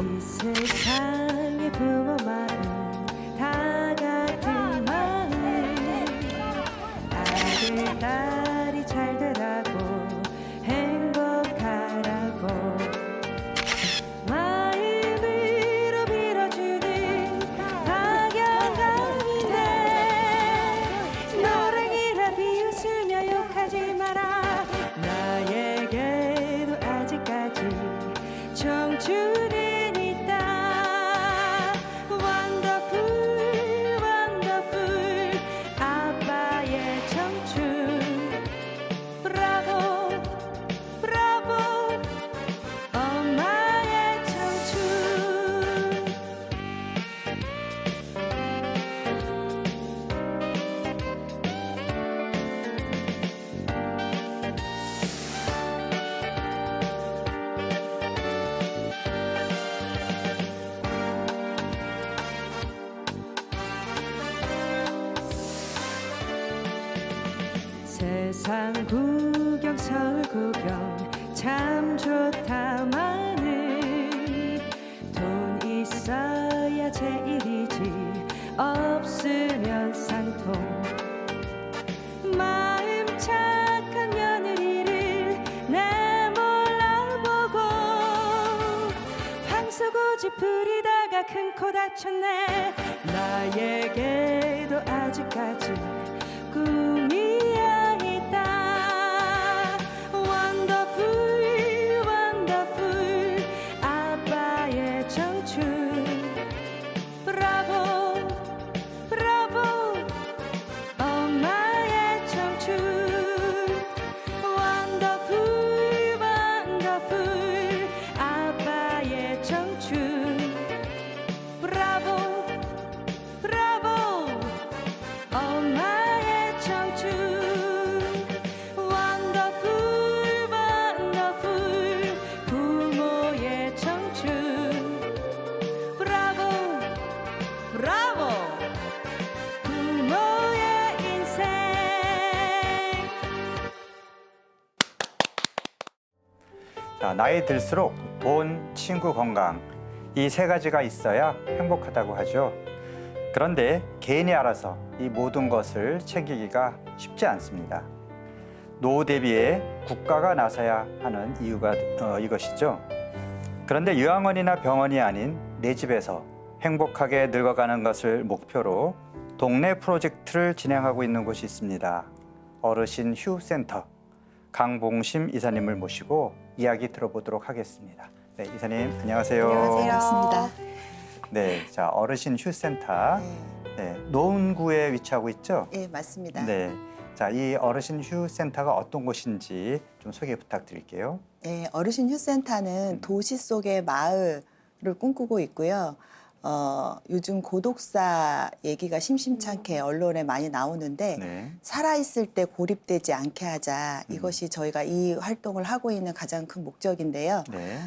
이 세상의 부모 마음 다 같은 마음 아들 딸이 잘 되라고 행복하라고 마음으로 빌어주는 박영감인데 노랑이라 비웃으며 욕하지 마라 나에게도 아직까지 청춘은 있다 원더풀 원더풀 아빠의 청춘 브라보 브라보 엄마의 청춘 세상 구경 서울 구경 참 좋다마는 돈 있어야 제일이지 없으면 상통 마음 착한 며느리를 내몰라보고 황소고집 부리다가 큰 코 다쳤네 나에게도 아직까지 꿈이야 있다 원더풀 원더풀 아빠의 청춘 브라보 브라보 엄마의 청춘 원더풀 원더풀 아빠의 청춘 브라보 브라보 엄마의 청춘 원더풀 원더풀 부모의 청춘 브라보 브라보 부모의 인생 자, 나이 들수록 돈, 친구, 건강 이 세 가지가 있어야 행복하다고 하죠. 그런데 개인이 알아서 이 모든 것을 챙기기가 쉽지 않습니다. 노후 대비에 국가가 나서야 하는 이유가 이것이죠. 그런데 요양원이나 병원이 아닌 내 집에서 행복하게 늙어가는 것을 목표로 동네 프로젝트를 진행하고 있는 곳이 있습니다. 어르신 휴센터 강봉심 이사님을 모시고 이야기 들어보도록 하겠습니다. 네, 이사님 안녕하세요. 안녕하세요. 반갑습니다. 네, 자 어르신 휴센터 네, 노원구에 위치하고 있죠? 네, 맞습니다. 네, 자 이 어르신 휴센터가 어떤 곳인지 좀 소개 부탁드릴게요. 네, 어르신 휴센터는 도시 속의 마을을 꿈꾸고 있고요. 요즘 고독사 얘기가 심심찮게 언론에 많이 나오는데 네, 살아있을 때 고립되지 않게 하자. 이것이 저희가 이 활동을 하고 있는 가장 큰 목적인데요. 네,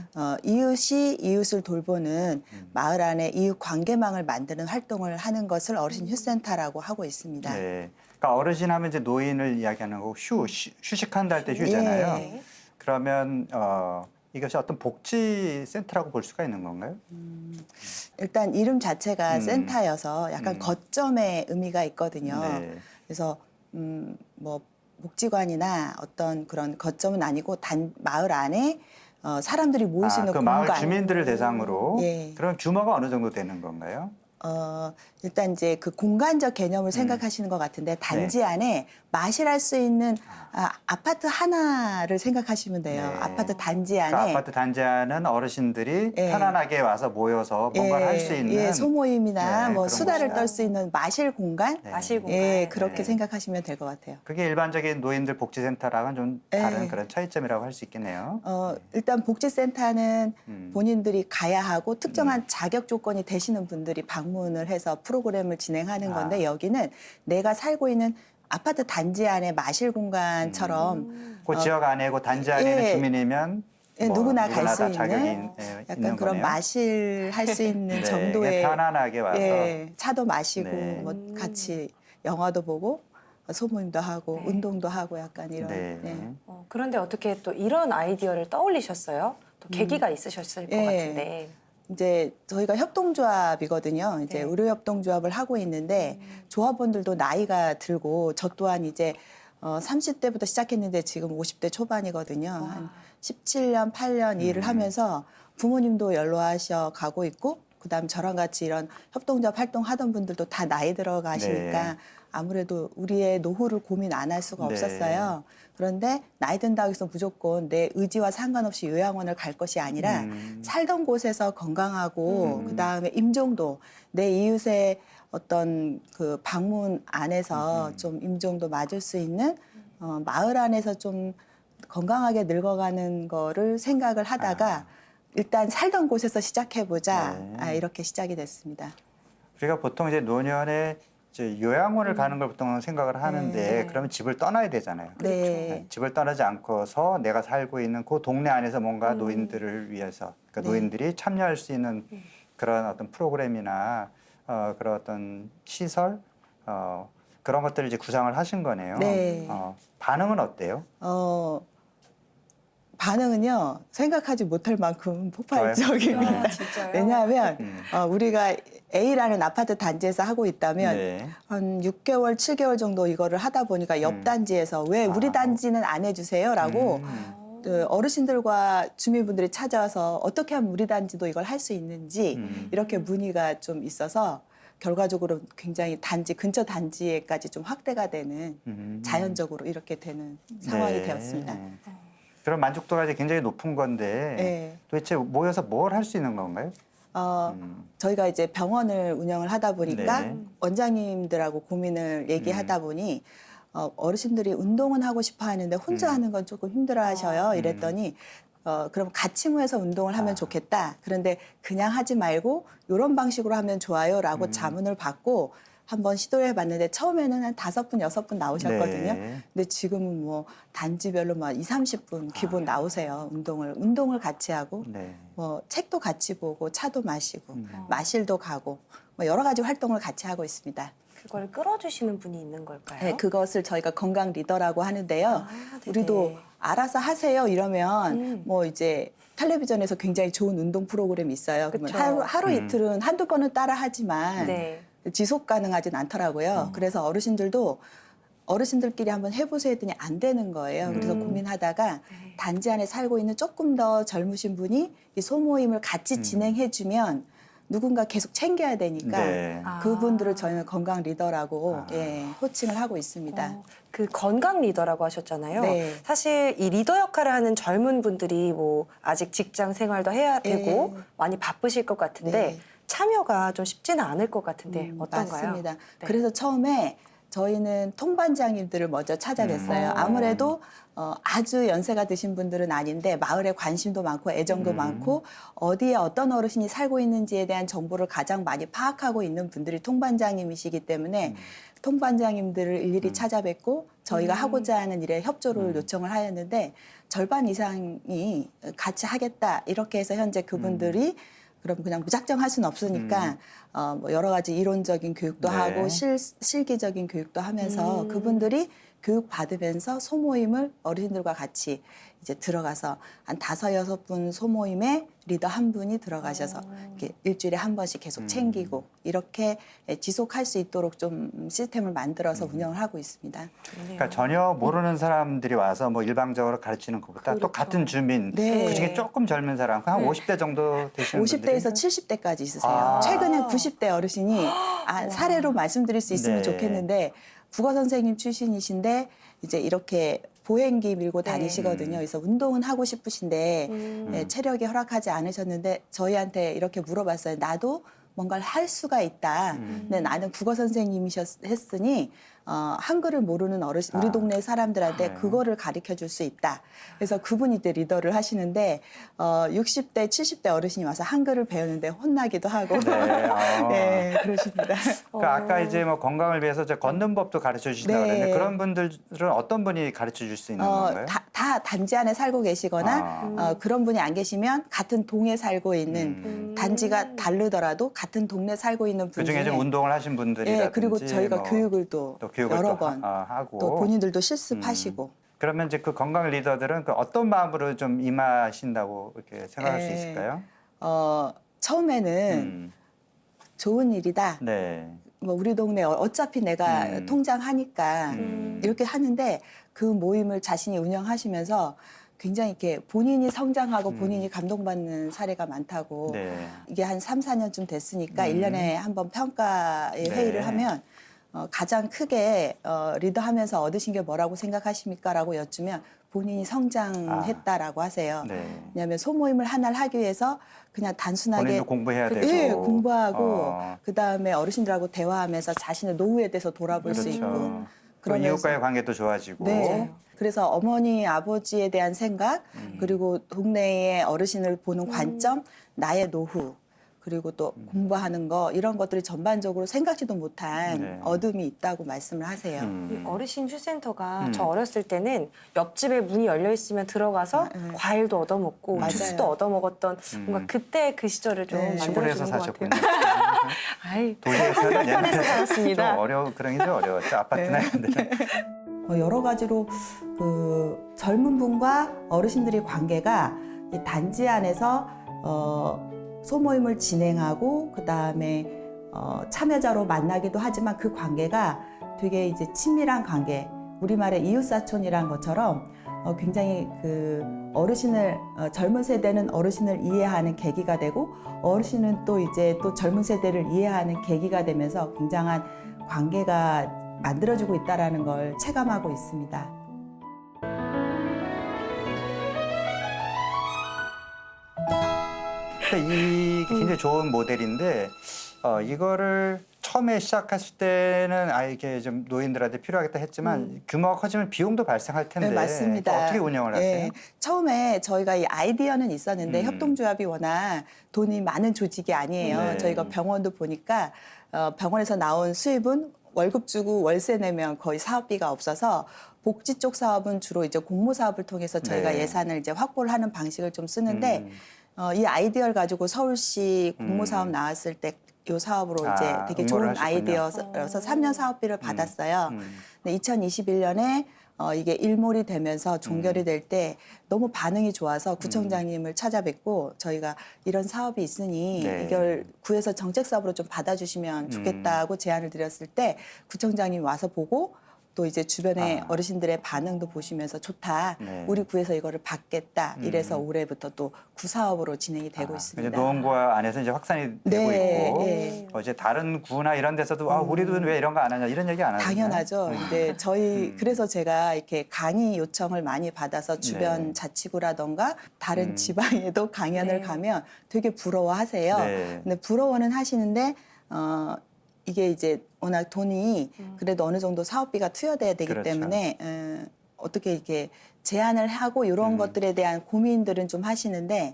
이웃이 이웃을 돌보는 마을 안에 이웃 관계망을 만드는 활동을 하는 것을 어르신 휴센터라고 하고 있습니다. 네. 그러니까 어르신 하면 이제 노인을 이야기하는 거고 휴식한다 할 때 휴잖아요. 예. 그러면 이것이 어떤 복지센터라고 볼 수가 있는 건가요? 일단 이름 자체가 센터여서 약간 거점의 의미가 있거든요. 네. 그래서 뭐 복지관이나 어떤 그런 거점은 아니고 마을 안에 사람들이 모일 수 있는 그 공간. 마을 주민들을 대상으로 예. 그럼 규모가 어느 정도 되는 건가요? 일단 이제 그 공간적 개념을 생각하시는 것 같은데 단지 안에 마실할 수 있는 아파트 하나를 생각하시면 돼요. 네. 아파트 단지 그 안에 아파트 단지 안에는 어르신들이 예. 편안하게 와서 모여서 뭔가를 할 수 있는 소모임이나 네, 뭐 그런 수다를 곳이다. 떨 수 있는 마실 공간, 네. 마실 공간. 예, 그렇게 네. 생각하시면 될 것 같아요. 그게 일반적인 노인들 복지센터랑은 좀 다른 네. 그런 차이점이라고 할 수 있겠네요. 일단 복지센터는 음. 본인들이 가야 하고 특정한 자격 조건이 되시는 분들이 방문을 해서 프로그램을 진행하는 건데 여기는 내가 살고 있는 아파트 단지 안에 마실 공간처럼 그 지역 안에 그 단지 안에 있는 예. 주민이면 예, 누구나 갈 수 다 있는 자격이 약간 있는 그런 거네요. 마실 할 수 있는 네, 정도의 편안하게 와서 차도 마시고 네. 뭐 같이 영화도 보고 소모임도 하고 네. 운동도 하고 약간 이런. 네. 네. 그런데 어떻게 또 이런 아이디어를 떠올리셨어요? 또 계기가 있으셨을 것 예. 같은데. 이제 저희가 협동조합이거든요. 이제 네. 의료협동조합을 하고 있는데 조합원들도 나이가 들고 저 또한 이제 30대부터 시작했는데 지금 50대 초반이거든요. 한 17년, 8년 일을 하면서 부모님도 연로하셔 가고 있고 그다음 저랑 같이 이런 협동조합 활동하던 분들도 다 나이 들어가시니까 네. 아무래도 우리의 노후를 고민 안 할 수가 네. 없었어요. 그런데 나이 든다고 해서 무조건 내 의지와 상관없이 요양원을 갈 것이 아니라 살던 곳에서 건강하고 그다음에 임종도 내 이웃의 어떤 그 방문 안에서 좀 임종도 맞을 수 있는 마을 안에서 좀 건강하게 늙어가는 거를 생각을 하다가 일단 살던 곳에서 시작해보자. 네. 이렇게 시작이 됐습니다. 우리가 보통 이제 노년에 이제 요양원을 가는 걸 보통 생각을 하는데 네. 그러면 집을 떠나야 되잖아요. 네. 집을 떠나지 않고서 내가 살고 있는 그 동네 안에서 뭔가 노인들을 위해서 그러니까 네. 노인들이 참여할 수 있는 그런 어떤 프로그램이나 그런 어떤 시설 그런 것들을 이제 구상을 하신 거네요. 네. 반응은 어때요? 반응은요 생각하지 못할 만큼 폭발적입니다. 아, 진짜요? 왜냐하면 우리가 A라는 아파트 단지에서 하고 있다면 네. 한 6개월, 7개월 정도 이거를 하다 보니까 옆 단지에서 왜 우리 단지는 안 해주세요라고 그 어르신들과 주민분들이 찾아와서 어떻게 하면 우리 단지도 이걸 할 수 있는지 이렇게 문의가 좀 있어서 결과적으로 굉장히 단지 근처 단지에까지 좀 확대가 되는 자연적으로 이렇게 되는 상황이 네. 되었습니다. 그런 만족도가 이제 굉장히 높은 건데 네. 도대체 모여서 뭘 할 수 있는 건가요? 저희가 이제 병원을 운영을 하다 보니까 네. 원장님들하고 고민을 얘기하다 보니 어르신들이 운동은 하고 싶어 하는데 혼자 하는 건 조금 힘들어 하셔요. 이랬더니 그럼 같이 모여서 운동을 하면 좋겠다. 그런데 그냥 하지 말고 이런 방식으로 하면 좋아요라고 자문을 받고 한번 시도해 봤는데 처음에는 한 5분, 6분 나오셨거든요. 네. 근데 지금은 뭐 단지별로 막 20, 30분 기본 나오세요. 운동을 같이 하고 네. 뭐 책도 같이 보고 차도 마시고 마실도 가고 뭐 여러 가지 활동을 같이 하고 있습니다. 그걸 끌어주시는 분이 있는 걸까요? 네, 그것을 저희가 건강 리더라고 하는데요. 아, 네네. 우리도 알아서 하세요 이러면 뭐 이제 텔레비전에서 굉장히 좋은 운동 프로그램이 있어요. 그러면 그쵸. 하루 이틀은 한두 번은 따라 하지만 네. 지속 가능하진 않더라고요. 그래서 어르신들끼리 한번 해보세요 했더니 안 되는 거예요. 그래서 고민하다가 단지 안에 살고 있는 조금 더 젊으신 분이 이 소모임을 같이 진행해주면 누군가 계속 챙겨야 되니까 네. 그분들을 저희는 건강 리더라고 호칭을 하고 있습니다. 그 건강 리더라고 하셨잖아요. 네. 사실 이 리더 역할을 하는 젊은 분들이 뭐 아직 직장 생활도 해야 되고 많이 바쁘실 것 같은데 네. 참여가 좀 쉽지는 않을 것 같은데 어떤가요? 맞습니다. 네. 그래서 처음에 저희는 통반장님들을 먼저 찾아뵀어요. 아무래도 아주 연세가 드신 분들은 아닌데 마을에 관심도 많고 애정도 많고 어디에 어떤 어르신이 살고 있는지에 대한 정보를 가장 많이 파악하고 있는 분들이 통반장님이시기 때문에 통반장님들을 일일이 찾아뵙고 저희가 하고자 하는 일에 협조를 요청을 하였는데 절반 이상이 같이 하겠다 이렇게 해서 현재 그분들이 그럼 그냥 무작정 할 수는 없으니까 뭐 여러 가지 이론적인 교육도 네. 하고 실기적인 교육도 하면서 그분들이 교육 받으면서 소모임을 어르신들과 같이 이제 들어가서 한 5, 6분 소모임에 리더 한 분이 들어가셔서 이렇게 일주일에 한 번씩 계속 챙기고 이렇게 지속할 수 있도록 좀 시스템을 만들어서 운영을 하고 있습니다. 그러니까 전혀 모르는 사람들이 와서 뭐 일방적으로 가르치는 것보다 또 같은 주민 네. 그중에 조금 젊은 사람 한 50대 정도 되시는 분들이 50대에서 70대까지 있으세요. 아. 최근에 90대 어르신이 사례로 말씀드릴 수 있으면 네. 좋겠는데 국어 선생님 출신이신데 이제 이렇게 보행기 밀고 다니시거든요. 그래서 운동은 하고 싶으신데 체력이 허락하지 않으셨는데 저희한테 이렇게 물어봤어요. 나도 뭔가를 할 수가 있다. 근데 나는 국어 선생님이셨으니 한글을 모르는 어르신, 우리 동네 사람들한테 네. 그거를 가르쳐 줄 수 있다. 그래서 그분이 이제 리더를 하시는데 60대, 70대 어르신이 와서 한글을 배우는데 혼나기도 하고 네. 네, 그러십니다. 그러니까 아까 이제 뭐 건강을 위해서 저 걷는 법도 가르쳐 주신다고 네. 그랬는데 그런 분들은 어떤 분이 가르쳐 줄 수 있는 건가요? 다 단지 안에 살고 계시거나 그런 분이 안 계시면 같은 동에 살고 있는 단지가 다르더라도 같은 동네 살고 있는 분 그중에 중에 좀 운동을 하신 분들이라든지 예, 그리고 저희가 뭐 교육을 또 교육을 여러 또 번 하고 또 본인들도 실습하시고 그러면 이제 그 건강 리더들은 그 어떤 마음으로 좀 임하신다고 이렇게 생각할 수 예. 있을까요? 처음에는 좋은 일이다. 네. 뭐 우리 동네 어차피 내가 통장하니까 이렇게 하는데 그 모임을 자신이 운영하시면서 굉장히 이렇게 본인이 성장하고 본인이 감동받는 사례가 많다고 네. 이게 한 3, 4년쯤 됐으니까 1년에 한 번 평가의 네. 회의를 하면 가장 크게 리더하면서 얻으신 게 뭐라고 생각하십니까? 라고 여쭈면 본인이 성장했다라고 하세요. 네. 왜냐하면 소모임을 하나를 하기 위해서 그냥 단순하게 본인도 공부해야 되고. 예, 공부하고 어. 그다음에 어르신들하고 대화하면서 자신의 노후에 대해서 돌아볼 수 있고 그렇죠. 그 그러면서- 이웃과의 관계도 좋아지고. 네. 그래서 어머니, 아버지에 대한 생각, 그리고 동네의 어르신을 보는 관점, 나의 노후, 그리고 또 공부하는 거 이런 것들이 전반적으로 생각지도 못한 네. 어둠이 있다고 말씀을 하세요. 이 어르신 휴센터가 저 어렸을 때는 옆집에 문이 열려 있으면 들어가서 과일도 얻어먹고 맞아요. 주스도 얻어먹었던 뭔가 그때 그 시절을 좀 네. 시골에서 만들어주는 것 사셨군요. 같아요. 아이, 도시에서는 편에서 살았습니다. 그런 게 어려웠죠. 아파트나 네. 이런 데는. 여러 가지로 그 젊은 분과 어르신들의 관계가 이 단지 안에서 소모임을 진행하고 그 다음에 참여자로 만나기도 하지만 그 관계가 되게 이제 친밀한 관계, 우리말의 이웃사촌이란 것처럼 굉장히 그 어르신을 젊은 세대는 어르신을 이해하는 계기가 되고 어르신은 또 이제 또 젊은 세대를 이해하는 계기가 되면서 굉장한 관계가 만들어지고 있다라는 걸 체감하고 있습니다. 이게 굉장히 좋은 모델인데 이거를 처음에 시작했을 때는 이게 좀 노인들한테 필요하겠다 했지만 규모가 커지면 비용도 발생할 텐데 네, 맞습니다. 어떻게 운영을 하세요? 네, 처음에 저희가 이 아이디어는 있었는데 협동조합이 워낙 돈이 많은 조직이 아니에요. 네. 저희가 병원도 보니까 병원에서 나온 수입은 월급 주고 월세 내면 거의 사업비가 없어서 복지 쪽 사업은 주로 이제 공모 사업을 통해서 저희가 네. 예산을 이제 확보를 하는 방식을 좀 쓰는데 이 아이디어를 가지고 서울시 공모 사업 나왔을 때 이 사업으로 이제 되게 응모를 좋은 하셨군요. 아이디어여서 3년 사업비를 받았어요. 근데 2021년에 이게 일몰이 되면서 종결이 될 때 너무 반응이 좋아서 구청장님을 찾아뵙고 저희가 이런 사업이 있으니 네. 이걸 구에서 정책 사업으로 좀 받아주시면 좋겠다고 제안을 드렸을 때 구청장님이 와서 보고 또 이제 주변의 어르신들의 반응도 보시면서 좋다. 네. 우리 구에서 이거를 받겠다. 이래서 올해부터 또 구사업으로 진행이 되고 이제 있습니다. 노원구와 안에서 이제 확산이 되고 네, 있고 네. 이제 다른 구나 이런 데서도 우리도 왜 이런 거 안 하냐 이런 얘기 안 하나요? 당연하죠. 근데 저희 그래서 제가 이렇게 강의 요청을 많이 받아서 주변 네. 자치구라던가 다른 지방에도 강연을 네. 가면 되게 부러워하세요. 네. 근데 부러워는 하시는데 이게 이제 워낙 돈이 그래도 어느 정도 사업비가 투여돼야 되기 그렇죠. 때문에 어떻게 이렇게 제안을 하고 이런 것들에 대한 고민들은 좀 하시는데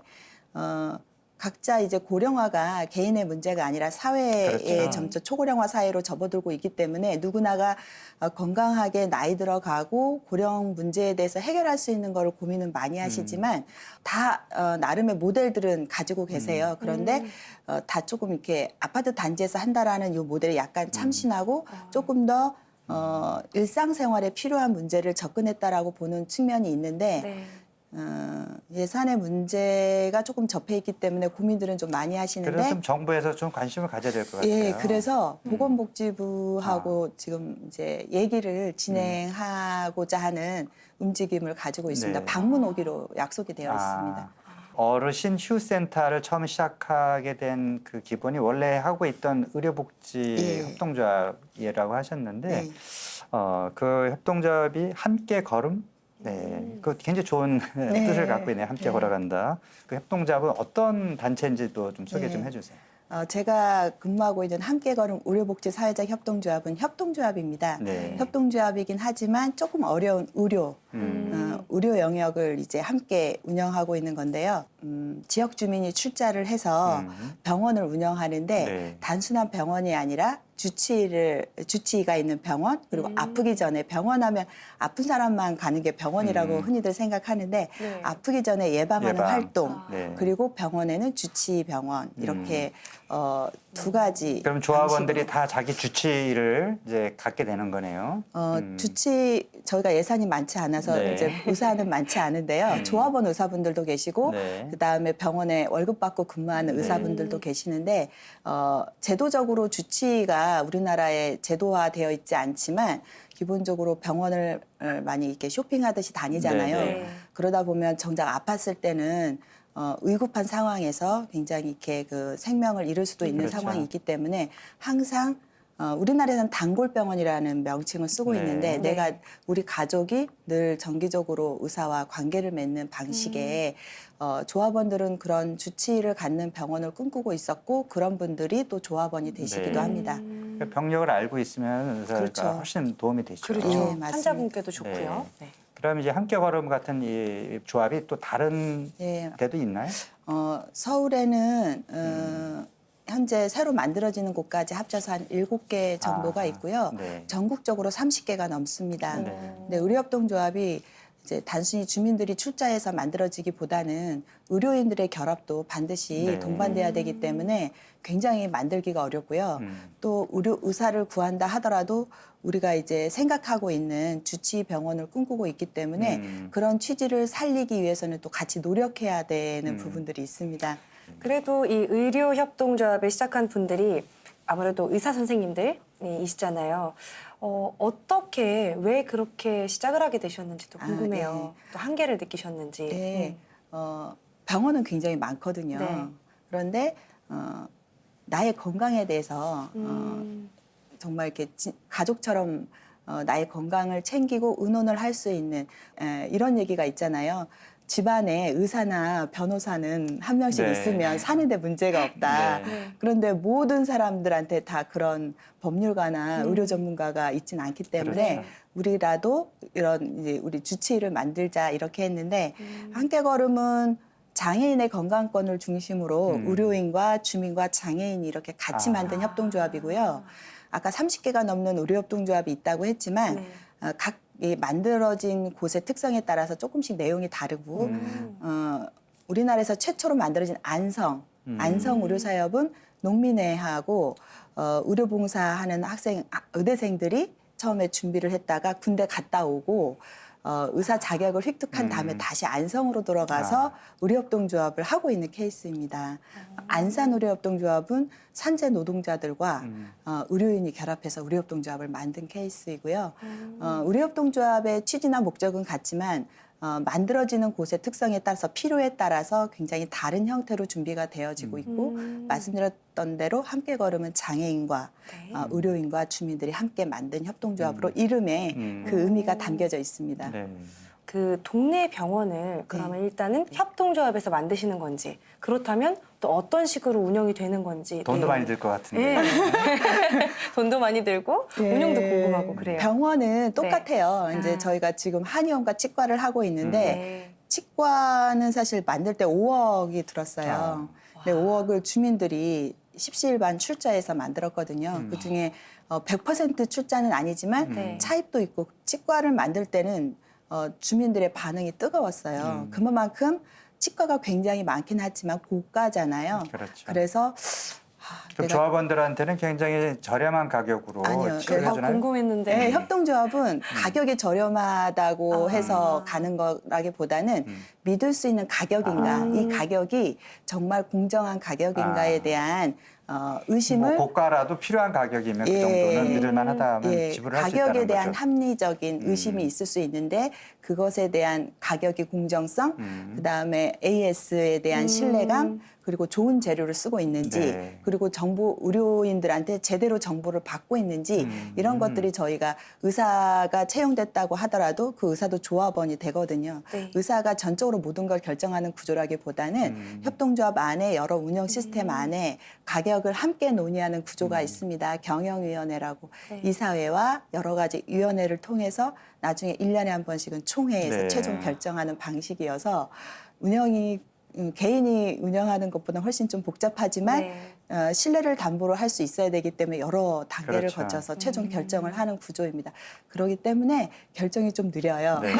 각자 이제 고령화가 개인의 문제가 아니라 사회의 그렇죠. 점차 초고령화 사회로 접어들고 있기 때문에 누구나가 건강하게 나이 들어가고 고령 문제에 대해서 해결할 수 있는 거를 고민은 많이 하시지만 다 나름의 모델들은 가지고 계세요. 그런데 다 조금 이렇게 아파트 단지에서 한다라는 이 모델이 약간 참신하고 조금 더 일상생활에 필요한 문제를 접근했다라고 보는 측면이 있는데 네. 예산의 문제가 조금 접해 있기 때문에 고민들은 좀 많이 하시는데 그래서 좀 정부에서 좀 관심을 가져야 될 것 같아요. 예, 그래서 보건복지부하고 지금 이제 얘기를 진행하고자 하는 움직임을 가지고 있습니다. 네. 방문 오기로 약속이 되어 있습니다. 어르신 휴센터를 처음 시작하게 된 그 기본이 원래 하고 있던 의료복지 예. 협동조합이라고 하셨는데 네. 그 협동조합이 함께 걸음 네, 그 굉장히 좋은 네. 뜻을 갖고 있네요. 함께 네. 걸어간다. 그 협동조합은 어떤 단체인지도 좀 소개 네. 좀 해주세요. 제가 근무하고 있는 함께 걸음 의료복지 사회적 협동조합은 협동조합입니다. 네. 협동조합이긴 하지만 조금 어려운 의료 영역을 이제 함께 운영하고 있는 건데요. 지역 주민이 출자를 해서 병원을 운영하는데 네. 단순한 병원이 아니라 주치의가 있는 병원, 그리고 아프기 전에 병원하면 아픈 사람만 가는 게 병원이라고 흔히들 생각하는데 네. 아프기 전에 예방하는 예방. 활동, 네. 그리고 병원에는 주치의 병원 이렇게 두 가지. 그럼 조합원들이 방식으로. 다 자기 주치의를 이제 갖게 되는 거네요. 주치 저희가 예산이 많지 않아서 네. 이제 의사는 많지 않은데요. 조합원 의사분들도 계시고 네. 그다음에 병원에 월급 받고 근무하는 의사분들도 계시는데 제도적으로 주치의가 우리나라에 제도화되어 있지 않지만 기본적으로 병원을 많이 이렇게 쇼핑하듯이 다니잖아요. 네, 네. 그러다 보면 정작 아팠을 때는 위급한 상황에서 굉장히 이렇게 그 생명을 잃을 수도 있는 그렇죠. 상황이 있기 때문에 항상 우리나라에서는 단골병원이라는 명칭을 쓰고 네. 있는데 네. 내가 우리 가족이 늘 정기적으로 의사와 관계를 맺는 방식에 조합원들은 그런 주치의를 갖는 병원을 꿈꾸고 있었고 그런 분들이 또 조합원이 되시기도 네. 합니다. 그러니까 병력을 알고 있으면 의사가 그렇죠. 훨씬 도움이 되죠. 그렇죠. 예, 맞습니다. 환자분께도 좋고요. 네. 그럼 이제 함께 걸음 같은 이 조합이 또 다른 예. 데도 있나요? 서울에는 현재 새로 만들어지는 곳까지 합쳐서 한 7개 정도가 있고요. 네. 전국적으로 30개가 넘습니다. 네. 근데 의료협동조합이 이제 단순히 주민들이 출자해서 만들어지기보다는 의료인들의 결합도 반드시 네. 동반돼야 되기 때문에 굉장히 만들기가 어렵고요. 또 의사를 구한다 하더라도 우리가 이제 생각하고 있는 주치의 병원을 꿈꾸고 있기 때문에 그런 취지를 살리기 위해서는 또 같이 노력해야 되는 부분들이 있습니다. 그래도 이 의료협동조합을 시작한 분들이 아무래도 의사 선생님들이시잖아요. 어떻게 왜 그렇게 시작을 하게 되셨는지도 궁금해요. 네. 또 한계를 느끼셨는지. 네. 병원은 굉장히 많거든요. 네. 그런데 나의 건강에 대해서 정말 이렇게 가족처럼 나의 건강을 챙기고 의논을 할 수 있는 이런 얘기가 있잖아요. 집안에 의사나 변호사는 한 명씩 네. 있으면 사는데 문제가 없다. 네. 그런데 모든 사람들한테 다 그런 법률가나 의료 전문가가 있지는 않기 때문에 그렇죠. 우리라도 이런 이제 우리 주치의를 만들자 이렇게 했는데 함께 걸음은 장애인의 건강권을 중심으로 의료인과 주민과 장애인이 이렇게 같이 만든 협동조합이고요. 아까 30개가 넘는 의료협동조합이 있다고 했지만 네. 각 이 만들어진 곳의 특성에 따라서 조금씩 내용이 다르고 우리나라에서 최초로 만들어진 안성 의료사협은 농민회하고 의료봉사하는 의대생들이 처음에 준비를 했다가 군대 갔다 오고 의사 자격을 획득한 다음에 다시 안성으로 돌아가서 의료협동조합을 하고 있는 케이스입니다. 안산 의료협동조합은 산재 노동자들과 의료인이 결합해서 의료협동조합을 만든 케이스이고요. 의료협동조합의 취지나 목적은 같지만 만들어지는 곳의 특성에 따라서 필요에 따라서 굉장히 다른 형태로 준비가 되어지고 있고 말씀드렸던 대로 함께 걸음은 장애인과 네. 의료인과 주민들이 함께 만든 협동조합으로 이름에 그 의미가 담겨져 있습니다. 네. 그 동네 병원을 그러면 일단은 협동조합에서 만드시는 건지 그렇다면 또 어떤 식으로 운영이 되는 건지 돈도 네. 많이 들 것 같은데. 네. 돈도 많이 들고 운영도 궁금하고 그래요. 병원은 똑같아요. 네. 이제 아. 저희가 지금 한의원과 치과를 하고 있는데 네. 치과는 사실 만들 때 5억이 들었어요. 근데 5억을 주민들이 십시일반 출자해서 만들었거든요. 그중에 100% 출자는 아니지만 네. 차입도 있고 치과를 만들 때는 주민들의 반응이 뜨거웠어요. 그만큼 치과가 굉장히 많긴 하지만 고가잖아요. 그렇죠. 그럼 그래서 내가 조합원들한테는 굉장히 저렴한 가격으로 아니요. 치료를 더 해주나요? 궁금했는데. 네, 협동조합은 가격이 저렴하다고 해서 가는 거라기보다는 믿을 수 있는 가격인가, 이 가격이 정말 공정한 가격인가에 대한 의심을 뭐 고가라도 필요한 가격이면 그 정도는 믿을 만하다 하면 지불을 할 수 있다는 가격에 대한 거죠. 합리적인 의심이 있을 수 있는데 그것에 대한 가격의 공정성, 그다음에 AS에 대한 신뢰감, 그리고 좋은 재료를 쓰고 있는지, 네. 그리고 정보 의료인들한테 제대로 정보를 받고 있는지 이런 것들이 저희가 의사가 채용됐다고 하더라도 그 의사도 조합원이 되거든요. 네. 의사가 전적으로 모든 걸 결정하는 구조라기보다는 협동조합 안에 여러 운영 시스템 안에 가격을 함께 논의하는 구조가 있습니다. 경영위원회라고 네. 이사회와 여러 가지 위원회를 통해서 나중에 1년에 한 번씩은 총회에서 네. 최종 결정하는 방식이어서 운영이 개인이 운영하는 것보다 훨씬 좀 복잡하지만 네. 신뢰를 담보로 할 수 있어야 되기 때문에 여러 단계를 그렇죠. 거쳐서 최종 결정을 하는 구조입니다. 그렇기 때문에 결정이 좀 느려요. 네.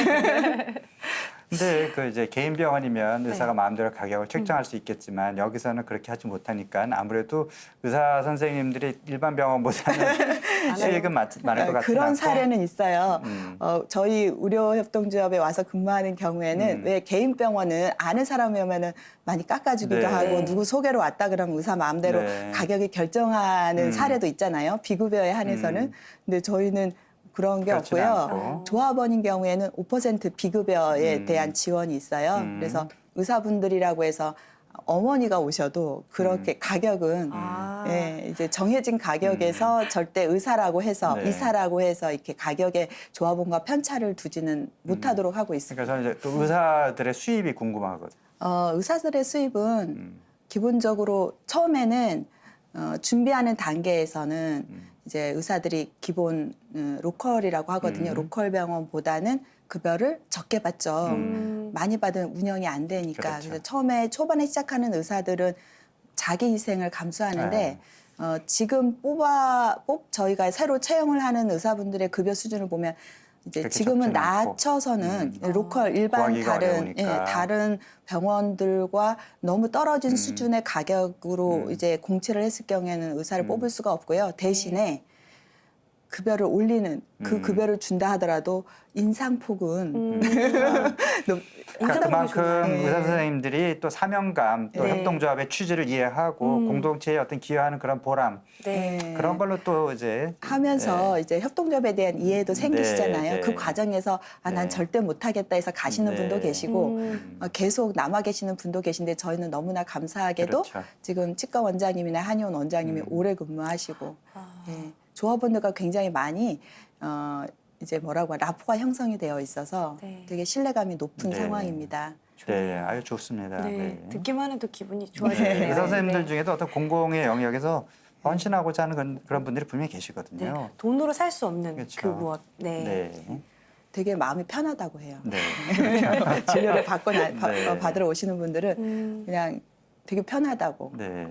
근데 그 이제 개인 병원이면 의사가 네. 마음대로 가격을 책정할 수 있겠지만 여기서는 그렇게 하지 못하니까 아무래도 의사 선생님들이 일반 병원보다는 수익은 많을 것 같아요. 그런 사례는 있어요. 음. 저희 의료협동조합에 와서 근무하는 경우에는 왜 개인 병원은 아는 사람이 오면은 많이 깎아주기도 네. 하고 네. 누구 소개로 왔다 그러면 의사 마음대로 네. 가격이 결정하는 음. 사례도 있잖아요. 비급여에 한해서는. 근데 저희는 그런 게 그렇지는 없고요. 않고. 조합원인 경우에는 5% 비급여에 음. 대한 지원이 있어요. 그래서 의사분들이라고 해서 어머니가 오셔도 그렇게 가격은 아. 예, 이제 정해진 가격에서 절대 의사라고 해서 네. 이사라고 해서 이렇게 가격에 조합원과 편차를 두지는 못하도록 하고 있습니다. 그러니까 저는 이제 또 의사들의 수입이 궁금하거든요. 의사들의 수입은 기본적으로 처음에는 준비하는 단계에서는 이제 의사들이 기본 로컬이라고 하거든요. 로컬 병원보다는 급여를 적게 받죠. 많이 받으면 운영이 안 되니까. 그렇죠. 그래서 처음에 초반에 시작하는 의사들은 자기 희생을 감수하는데 네. 지금 저희가 새로 채용을 하는 의사분들의 급여 수준을 보면 이제 그렇게 지금은 적지는 않고. 낮춰서는 로컬 일반 구하기가 다른 어려우니까. 다른 병원들과 너무 떨어진 수준의 가격으로 이제 공채를 했을 경우에는 의사를 뽑을 수가 없고요. 대신에 급여를 올리는 그 급여를 준다 하더라도 인상폭은 그러니까 그만큼 네. 의사 선생님들이 또 사명감, 또 네. 협동조합의 취지를 이해하고 공동체에 어떤 기여하는 그런 보람 네. 그런 걸로 또 이제 하면서 이제 협동조합에 대한 이해도 생기시잖아요. 네. 그 과정에서 난 네. 절대 못하겠다 해서 가시는 네. 분도 계시고 음. 계속 남아 계시는 분도 계신데 저희는 너무나 감사하게도 그렇죠. 지금 치과 원장님이나 한의원 원장님이 오래 근무하시고 예, 조합원들과 굉장히 많이 이제 뭐라고 라포가 형성이 되어 있어서 네. 되게 신뢰감이 높은 네. 상황입니다. 네, 아주 좋습니다. 네. 네. 듣기만 해도 기분이 좋아지네요. 의사 선생님들 네. 중에도 어떤 공공의 영역에서 헌신하고자 하는 그런 분들이 분명히 계시거든요. 네. 돈으로 살 수 없는 그렇죠. 그 무엇. 네. 네. 되게 마음이 편하다고 해요. 네. 진료를 네. 받으러 오시는 분들은 그냥 되게 편하다고. 네.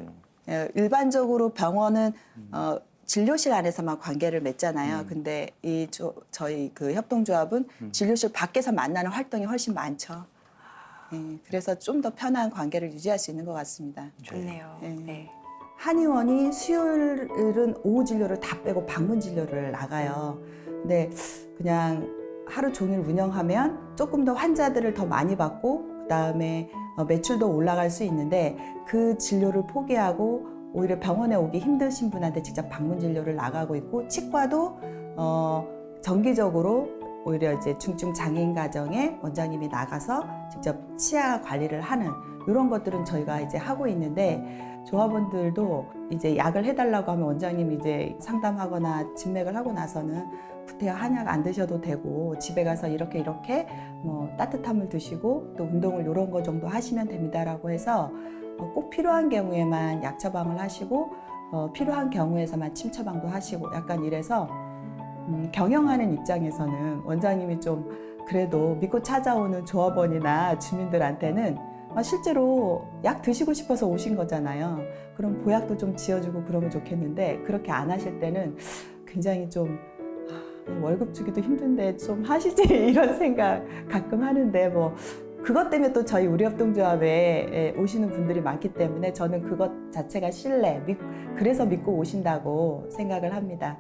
일반적으로 병원은 진료실 안에서만 관계를 맺잖아요. 근데 저희 그 협동조합은 진료실 밖에서 만나는 활동이 훨씬 많죠. 그래서 좀 더 편한 관계를 유지할 수 있는 것 같습니다. 좋네요. 네. 네. 한의원이 수요일은 오후 진료를 다 빼고 방문 진료를 나가요. 근데 그냥 하루 종일 운영하면 조금 더 환자들을 더 많이 받고 그다음에 매출도 올라갈 수 있는데 그 진료를 포기하고 오히려 병원에 오기 힘드신 분한테 직접 방문 진료를 나가고 있고 치과도 정기적으로 오히려 이제 중증 장애인 가정에 원장님이 나가서 직접 치아 관리를 하는 이런 것들은 저희가 이제 하고 있는데 조합원들도 이제 약을 해달라고 하면 원장님이 이제 상담하거나 진맥을 하고 나서는 구태여 한약 안 드셔도 되고 집에 가서 이렇게 뭐 따뜻함을 드시고 또 운동을 이런 거 정도 하시면 됩니다라고 해서 꼭 필요한 경우에만 약 처방을 하시고 필요한 경우에서만 침 처방도 하시고 약간 이래서 경영하는 입장에서는 원장님이 좀 그래도 믿고 찾아오는 조합원이나 주민들한테는 실제로 약 드시고 싶어서 오신 거잖아요. 그럼 보약도 좀 지어주고 그러면 좋겠는데 그렇게 안 하실 때는 굉장히 좀 월급 주기도 힘든데 좀 하시지 이런 생각 가끔 하는데 뭐 그것 때문에 또 저희 의료협동조합에 오시는 분들이 많기 때문에 저는 그것 자체가 신뢰, 그래서 믿고 오신다고 생각을 합니다.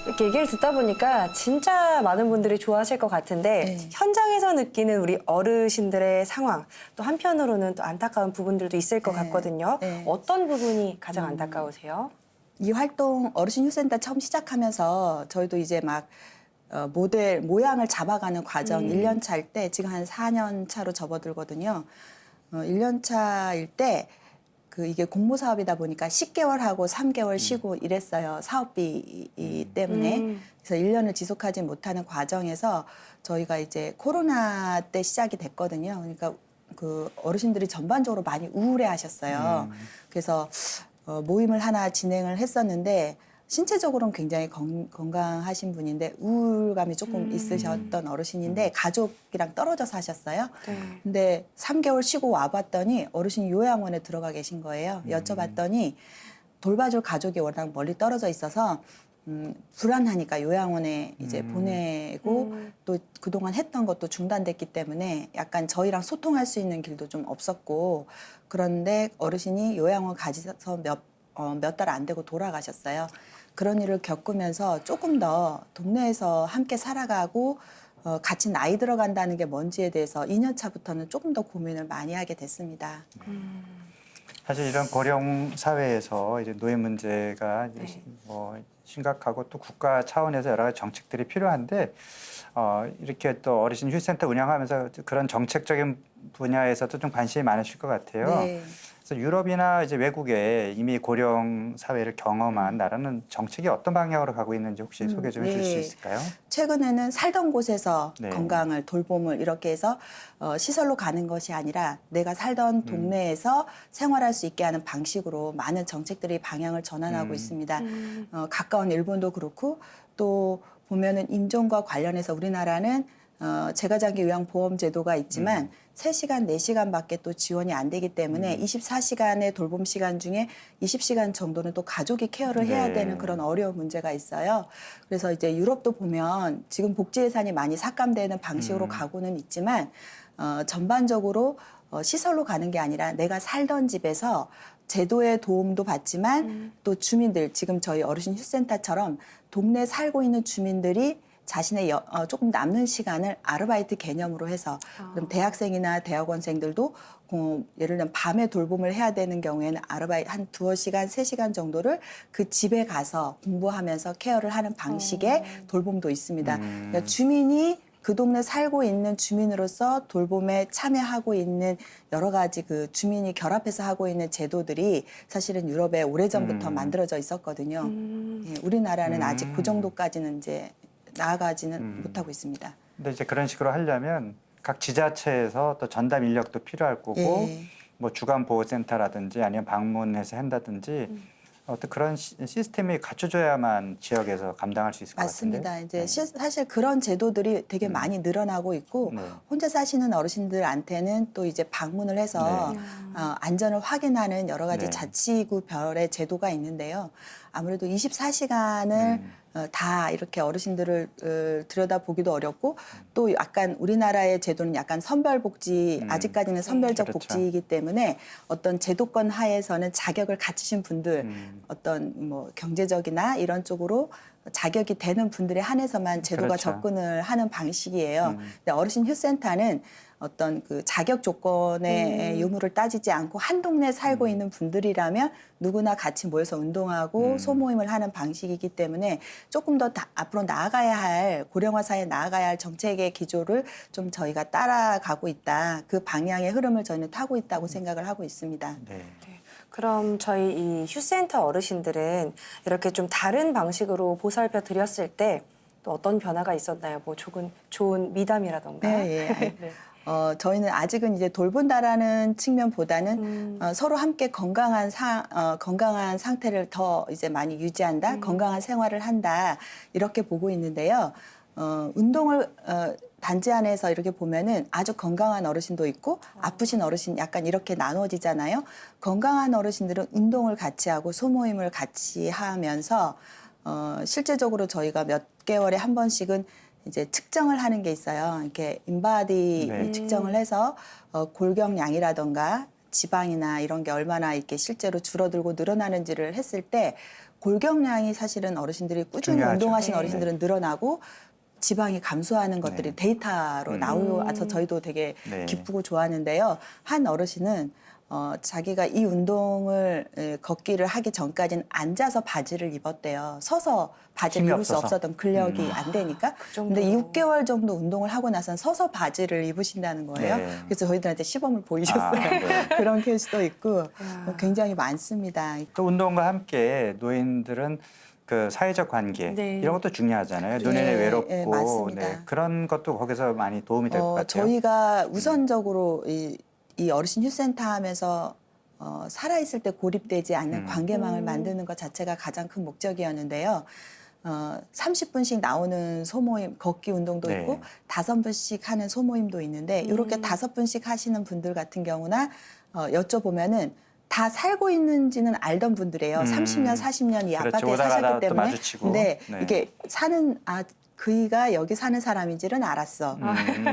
이렇게 얘기를 듣다 보니까 진짜 많은 분들이 좋아하실 것 같은데 네. 현장에서 느끼는 우리 어르신들의 상황 또 한편으로는 또 안타까운 부분들도 있을 것 네. 같거든요. 네. 어떤 부분이 가장 안타까우세요? 이 활동 어르신 휴센터 처음 시작하면서 저희도 이제 막 모양을 잡아가는 과정 1년 차일 때 지금 한 4년 차로 접어들거든요. 1년 차일 때 이게 공모 사업이다 보니까 10개월 하고 3개월 쉬고 이랬어요. 사업비 때문에. 그래서 1년을 지속하지 못하는 과정에서 저희가 이제 코로나 때 시작이 됐거든요. 그러니까 그 어르신들이 전반적으로 많이 우울해 하셨어요. 그래서 모임을 하나 진행을 했었는데 신체적으로는 굉장히 건강하신 분인데 우울감이 조금 있으셨던 어르신인데 가족이랑 떨어져 사셨어요. 네. 근데 3개월 쉬고 와봤더니 어르신이 요양원에 들어가 계신 거예요. 여쭤봤더니 돌봐줄 가족이 워낙 멀리 떨어져 있어서 불안하니까 요양원에 이제 보내고 또 그동안 했던 것도 중단됐기 때문에 약간 저희랑 소통할 수 있는 길도 좀 없었고 그런데 어르신이 요양원 가셔서 몇 달 안 되고 돌아가셨어요. 그런 일을 겪으면서 조금 더 동네에서 함께 살아가고 같이 나이 들어간다는 게 뭔지에 대해서 2년 차부터는 조금 더 고민을 많이 하게 됐습니다. 사실 이런 고령 사회에서 이제 노인 문제가 이제 뭐 심각하고 또 국가 차원에서 여러 가지 정책들이 필요한데 이렇게 또 어르신 휴센터 운영하면서 그런 정책적인 분야에서도 좀 관심이 많으실 것 같아요. 네. 그래서 유럽이나 이제 외국에 이미 고령 사회를 경험한 나라는 정책이 어떤 방향으로 가고 있는지 혹시 소개 좀 해줄 수 네. 있을까요? 최근에는 살던 곳에서 네. 건강을 돌봄을 이렇게 해서 시설로 가는 것이 아니라 내가 살던 동네에서 생활할 수 있게 하는 방식으로 많은 정책들이 방향을 전환하고 있습니다. 가까운 일본도 그렇고 또 보면은 임종과 관련해서 우리나라는 재가장기 요양보험 제도가 있지만 3시간, 4시간밖에 또 지원이 안 되기 때문에 24시간의 돌봄 시간 중에 20시간 정도는 또 가족이 케어를 해야 네. 되는 그런 어려운 문제가 있어요. 그래서 이제 유럽도 보면 지금 복지 예산이 많이 삭감되는 방식으로 가고는 있지만 전반적으로 시설로 가는 게 아니라 내가 살던 집에서 제도의 도움도 받지만 또 주민들 지금 저희 어르신 휴센터처럼 동네 살고 있는 주민들이 자신의 조금 남는 시간을 아르바이트 개념으로 해서 그럼 대학생이나 대학원생들도 예를 들면 밤에 돌봄을 해야 되는 경우에는 아르바이트 한 2시간, 3시간 정도를 그 집에 가서 공부하면서 케어를 하는 방식의 돌봄도 있습니다. 그러니까 주민이 그 동네 살고 있는 주민으로서 돌봄에 참여하고 있는 여러 가지 그 주민이 결합해서 하고 있는 제도들이 사실은 유럽에 오래전부터 만들어져 있었거든요. 예, 우리나라는 아직 그 정도까지는 이제 나아가지는 못하고 있습니다. 근데 이제 그런 식으로 하려면 각 지자체에서 또 전담 인력도 필요할 거고 예. 뭐 주간 보호센터라든지 아니면 방문해서 한다든지 어떤 그런 시스템이 갖춰져야만 지역에서 감당할 수 있을 것 맞습니다. 같은데. 이제 사실 그런 제도들이 되게 많이 늘어나고 있고 네. 혼자 사시는 어르신들한테는 또 이제 방문을 해서 네. 안전을 확인하는 여러 가지 네. 자치구별의 제도가 있는데요. 아무래도 24시간을 다 이렇게 어르신들을 들여다보기도 어렵고 또 약간 우리나라의 제도는 약간 선별복지 아직까지는 선별적 그렇죠. 복지이기 때문에 어떤 제도권 하에서는 자격을 갖추신 분들 어떤 뭐 경제적이나 이런 쪽으로 자격이 되는 분들에 한해서만 제도가 그렇죠. 접근을 하는 방식이에요. 근데 어르신 휴센터는 어떤 그 자격 조건의 유무를 따지지 않고 한 동네에 살고 있는 분들이라면 누구나 같이 모여서 운동하고 소모임을 하는 방식이기 때문에 조금 더 앞으로 나아가야 할 고령화 사회에 나아가야 할 정책의 기조를 좀 저희가 따라가고 있다. 그 방향의 흐름을 저희는 타고 있다고 생각을 하고 있습니다. 네. 그럼 저희 이 휴센터 어르신들은 이렇게 좀 다른 방식으로 보살펴 드렸을 때 또 어떤 변화가 있었나요? 뭐 좋은 미담이라던가. 네, 예. 네. 저희는 아직은 이제 돌본다라는 측면보다는 서로 함께 건강한 상태를 더 이제 많이 유지한다, 건강한 생활을 한다 이렇게 보고 있는데요. 운동을 단지 안에서 이렇게 보면은 아주 건강한 어르신도 있고 아프신 어르신 약간 이렇게 나눠지잖아요. 건강한 어르신들은 운동을 같이 하고 소모임을 같이 하면서 실제적으로 저희가 몇 개월에 한 번씩은 이제 측정을 하는 게 있어요. 이렇게 인바디 네. 측정을 해서 골격량이라던가 지방이나 이런 게 얼마나 이렇게 실제로 줄어들고 늘어나는지를 했을 때 골격량이 사실은 어르신들이 꾸준히 중요하죠. 운동하신 네. 어르신들은 늘어나고 지방이 감소하는 것들이 네. 데이터로 나와서 저희도 되게 네. 기쁘고 좋았는데요. 한 어르신은 자기가 이 운동을 걷기를 하기 전까지는 앉아서 바지를 입었대요. 서서 바지를 힘이 입을 수 없어서. 없었던 근력이 안 되니까. 그 정도로. 근데 6개월 정도 운동을 하고 나선 서서 바지를 입으신다는 거예요. 네. 그래서 저희들한테 시범을 보이셨어요. 네. 그런 케이스도 있고 굉장히 많습니다. 또 운동과 함께 노인들은 그 사회적 관계 네. 이런 것도 중요하잖아요. 네, 눈에는 외롭고 네, 맞습니다. 그런 것도 거기서 많이 도움이 될 것 같아요. 저희가 우선적으로 이 어르신 휴센터 하면서 살아있을 때 고립되지 않는 관계망을 만드는 것 자체가 가장 큰 목적이었는데요. 30분씩 나오는 소모임, 걷기 운동도 네. 있고 5분씩 하는 소모임도 있는데 이렇게 5분씩 하시는 분들 같은 경우나 여쭤보면은 다 살고 있는지는 알던 분들이에요. 30년, 40년 이 그렇죠. 아파트에 오다 사셨기 가다 또 때문에. 마주치고. 근데 네. 이게 사는 그이가 여기 사는 사람인지는 알았어.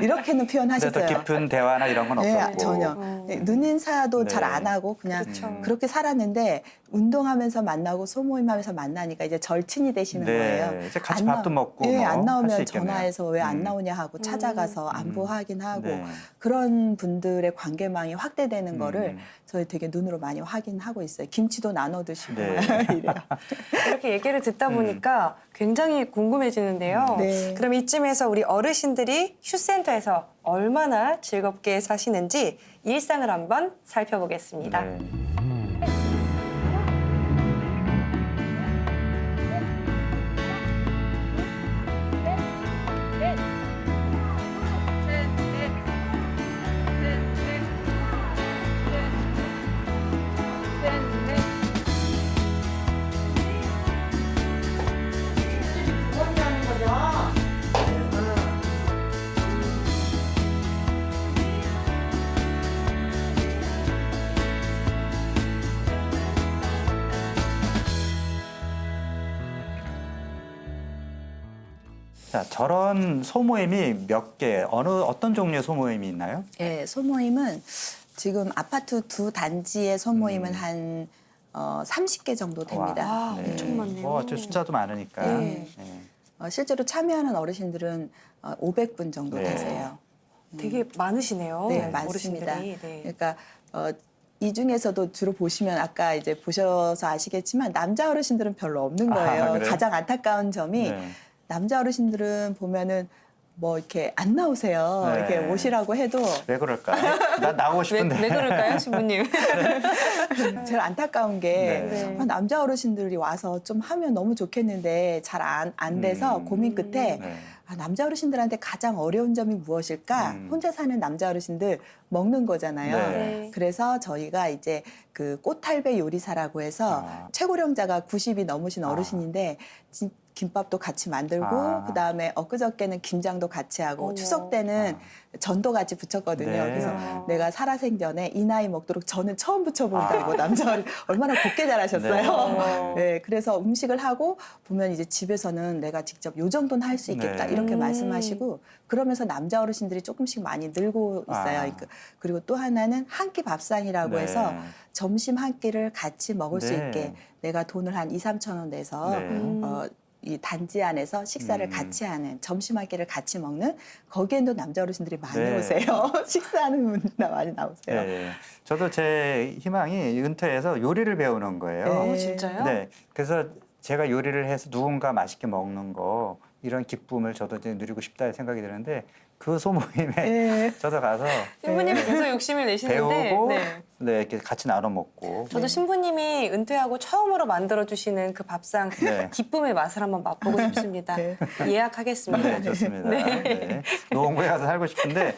이렇게는 근데 더 표현하셨어요. 깊은 대화나 이런 건 네, 없었고. 전혀. 눈인사도 네. 잘 안 하고 그냥 그렇죠. 그렇게 살았는데 운동하면서 만나고 소모임하면서 만나니까 이제 절친이 되시는 네, 거예요. 이제 같이 안 나- 밥도 먹고 예, 뭐 안 할수 나오면 있겠네요. 전화해서 왜 안 나오냐 하고 찾아가서 안부 확인하고 네. 그런 분들의 관계망이 확대되는 거를 음. 저희 되게 눈으로 많이 확인하고 있어요. 김치도 나눠 드시고 네. 이래요. 이렇게 얘기를 듣다 보니까 굉장히 궁금해지는데요. 네. 그럼 이쯤에서 우리 어르신들이 휴센터에서 얼마나 즐겁게 사시는지 일상을 한번 살펴보겠습니다. 네. 자, 저런 소모임이 몇 개, 어떤 종류의 소모임이 있나요? 예, 소모임은 지금 아파트 두 단지의 소모임은 한 30개 정도 됩니다. 와, 엄청 많네요. 뭐, 저 숫자도 많으니까. 네. 네. 실제로 참여하는 어르신들은 500분 정도 네. 되세요. 되게 많으시네요. 네, 많습니다. 어르신들이. 네. 그러니까 이 중에서도 주로 보시면 아까 이제 보셔서 아시겠지만 남자 어르신들은 별로 없는 거예요. 그래요? 가장 안타까운 점이 네. 남자 어르신들은 보면은 뭐 이렇게 안 나오세요. 네. 이렇게 오시라고 해도 왜 그럴까? 나 나오고 왜, 싶은데. 왜 그럴까요, 신부님? 제일 안타까운 게 네. 남자 어르신들이 와서 좀 하면 너무 좋겠는데 잘 안 돼서 고민 끝에 네. 남자 어르신들한테 가장 어려운 점이 무엇일까? 혼자 사는 남자 어르신들 먹는 거잖아요. 네. 그래서 저희가 이제 그 꽃할배 요리사라고 해서 최고령자가 90이 넘으신 어르신인데 김밥도 같이 만들고 그다음에 엊그저께는 김장도 같이 하고 어머. 추석 때는 전도 같이 붙였거든요. 네. 그래서 내가 살아생전에 이 나이 먹도록 저는 처음 붙여본다고 남자 어른 얼마나 곱게 잘하셨어요. 네. 네, 그래서 음식을 하고 보면 이제 집에서는 내가 직접 요 정도는 할 수 있겠다 네. 이렇게 말씀하시고 그러면서 남자 어르신들이 조금씩 많이 늘고 있어요. 그리고 또 하나는 한 끼 밥상이라고 네. 해서 점심 한 끼를 같이 먹을 수 네. 있게 내가 돈을 한 2, 3천 원 내서 네. 이 단지 안에서 식사를 같이 하는 점심 한 끼를 같이 먹는 거기에도 남자 어르신들이 많이 네. 오세요. 식사하는 분들 많이 나오세요. 네. 저도 제 희망이 은퇴해서 요리를 배우는 거예요. 네. 진짜요? 네. 그래서 제가 요리를 해서 누군가 맛있게 먹는 거 이런 기쁨을 저도 이제 누리고 싶다 생각이 드는데 그 소모임에 네. 저도 가서 신부님이 계속 욕심을 내시는데 배우고 네. 네, 이렇게 같이 나눠 먹고 저도 신부님이 은퇴하고 처음으로 만들어주시는 그 밥상 네. 기쁨의 맛을 한번 맛보고 싶습니다. 네. 예약하겠습니다. 네, 좋습니다. 네. 노원구에 가서 살고 싶은데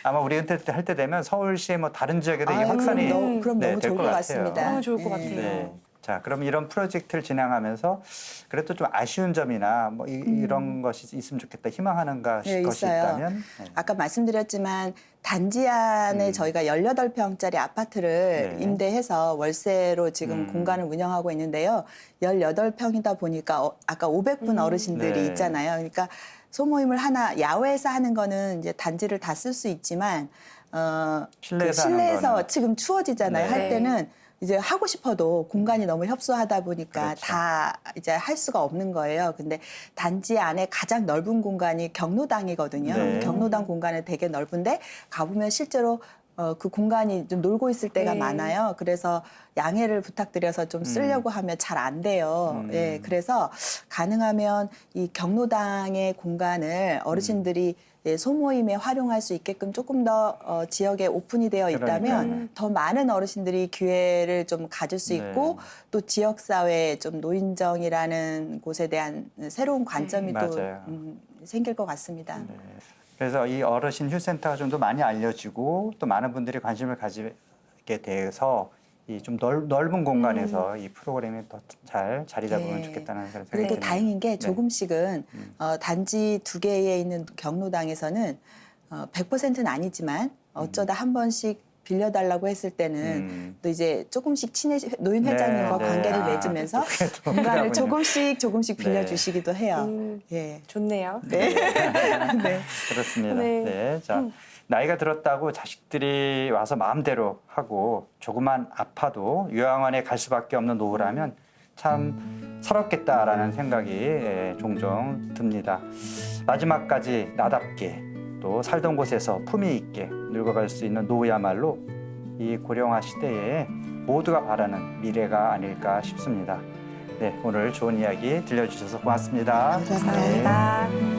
아마 우리 은퇴 할 때 되면 서울시의 뭐 다른 지역에도 이게 확산이 그럼 네, 너무 될 좋을 것 것 같아요. 같습니다. 너무 좋을 것 같아요. 네. 자, 그럼 이런 프로젝트를 진행하면서 그래도 좀 아쉬운 점이나 뭐 이런 것이 있으면 좋겠다 희망하는 네, 것이 있어요. 있다면 네. 아까 말씀드렸지만 단지 안에 저희가 18평짜리 아파트를 네. 임대해서 월세로 지금 공간을 운영하고 있는데요. 18평이다 보니까 아까 500분 어르신들이 네. 있잖아요. 그러니까 소모임을 하나 야외에서 하는 거는 이제 단지를 다 쓸 수 있지만 실내에서 하는 실내에서 거는. 지금 추워지잖아요. 네. 할 때는 이제 하고 싶어도 공간이 너무 협소하다 보니까 그렇죠. 다 이제 할 수가 없는 거예요. 근데 단지 안에 가장 넓은 공간이 경로당이거든요. 네. 경로당 공간은 되게 넓은데 가보면 실제로 그 공간이 좀 놀고 있을 때가 네. 많아요. 그래서 양해를 부탁드려서 좀 쓰려고 하면 잘 안 돼요. 예, 그래서 가능하면 이 경로당의 공간을 어르신들이 예, 소모임에 활용할 수 있게끔 조금 더 지역에 오픈이 되어 있다면 그러니까요. 더 많은 어르신들이 기회를 좀 가질 수 있고 네. 또 지역 사회에 좀 노인정이라는 곳에 대한 새로운 관점이 또 맞아요. 생길 것 같습니다. 네. 그래서 이 어르신 휴센터가 좀 더 많이 알려지고 또 많은 분들이 관심을 가지게 돼서 이 좀 넓은 공간에서 이 프로그램이 더 잘 자리 잡으면 네. 좋겠다는 생각이 그래도 드네요. 다행인 게 네. 조금씩은 단지 2개에 있는 경로당에서는 100%는 아니지만 어쩌다 한 번씩 빌려달라고 했을 때는 또 이제 조금씩 노인 회장님과 네, 네. 관계를 아, 맺으면서 그게 또 공간을 그러군요. 조금씩 네. 빌려주시기도 해요. 음, 예. 좋네요. 네. 네. 그렇습니다. 네. 네. 자, 나이가 들었다고 자식들이 와서 마음대로 하고 조금만 아파도 요양원에 갈 수밖에 없는 노후라면 참 서럽겠다라는 생각이 종종 듭니다. 마지막까지 나답게 또 살던 곳에서 품위 있게 늙어갈 수 있는 노후야말로 이 고령화 시대에 모두가 바라는 미래가 아닐까 싶습니다. 네, 오늘 좋은 이야기 들려주셔서 고맙습니다. 감사합니다. 감사합니다.